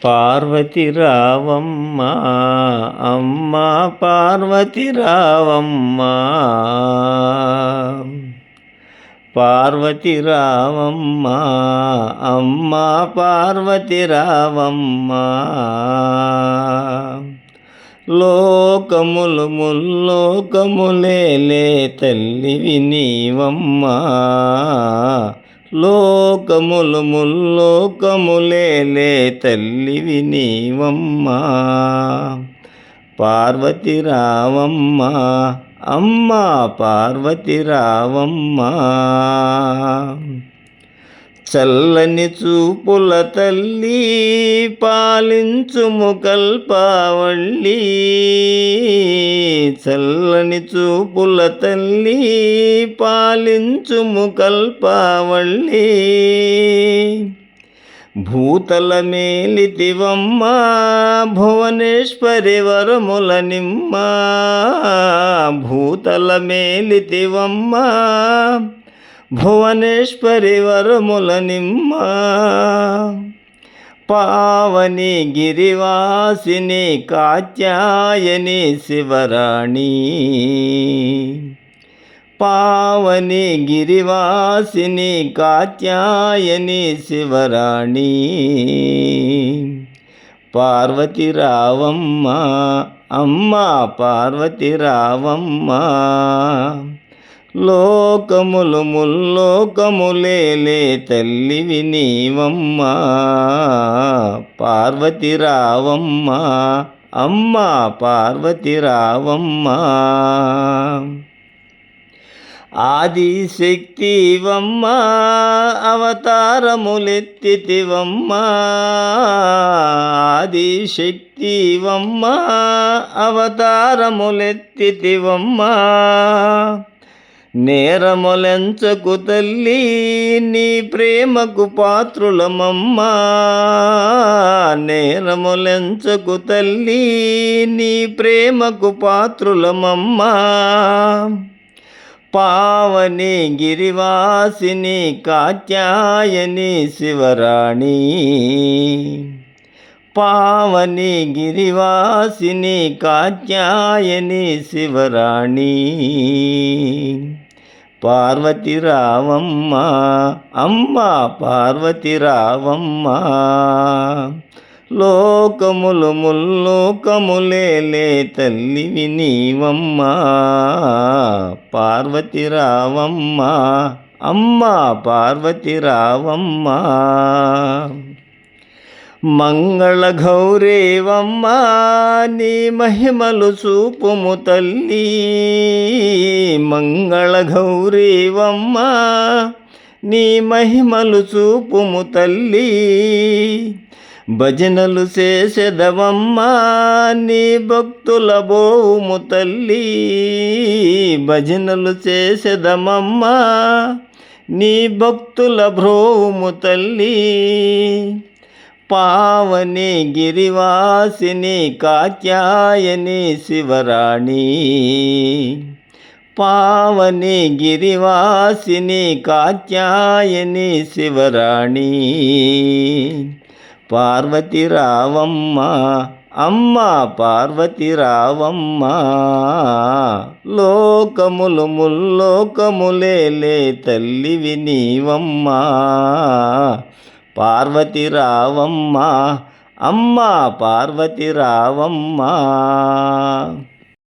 పార్వతి రావమ్మ అమ్మ పార్వతి రావమ్మ పార్వతి రావమ్మ అమ్మ పార్వతి రావమ్మ లోకములు ముల్లోకములేలే తల్లివి నీవమ్మ లోకములు ముల్లోకములేలే తల్లివి నీవమ్మ పార్వతి రావమ్మ అమ్మ పార్వతి రావమ్మ చల్లని చూపుల తల్లి పాలించుము కల్పవల్లి చల్లని చూపుల తల్లి పాలించుము కల్పవల్లి భూతల మేలితివమ్మ భువనేశ్వరి వరముల నిమ్మ భూతల మేలితివమ్మ భువనేశ్వరి వరముల నిమ్మ పావని గిరివాసిని కాత్యాయని శివరాణి పావని గిరివాసిని కాత్యాయని శివరాణి పార్వతి రావమ్మ అమ్మ పార్వతి రావమ్మ లోకములు ముల్లోకములేలే తల్లివి నీవమ్మ పార్వతి రావమ్మ అమ్మ పార్వతి రావమ్మ ఆదిశక్తివమ్మ అవతారములెత్తితివమ్మ ఆదిశక్తివమ్మ అవతారములెత్తితివమ్మ నేరములెంచకు తల్లి నీ ప్రేమకు పాత్రులమమ్మ నేరములెంచకు తల్లి నీ ప్రేమకు పాత్రులమమ్మ పావని గిరివాసిని కాత్యాయని శివరాణి పావని గిరివాసిని కాత్యాయని శివరాణి పార్వతి రావమ్మ అమ్మ పార్వతి రావమ్మ లోకములు ముల్లోకములేలే తల్లివి నీవమ్మ పార్వతి రావమ్మ అమ్మ పార్వతి రావమ్మ మంగళ గౌరేవమ్మ నీ మహిమలు చూపుము తల్లి మంగళ గౌరేవమ్మ నీ మహిమలు చూపుము తల్లి భజనలు చేసెదవమ్మ నీ భక్తుల బోవుము తల్లి భజనలు చేసెదమమ్మ నీ భక్తుల బ్రోవుము తల్లి పావని గిరివాసిని కాత్యాయని శివరాణి పావని గిరివాసిని కాత్యాయని శివరాణి పార్వతి రావమ్మ అమ్మ పార్వతి రావమ్మ లోకములు ముల్లోకములేలే తల్లివి నీవమ్మ పార్వతి రావమ్మ అమ్మ పార్వతి రావమ్మ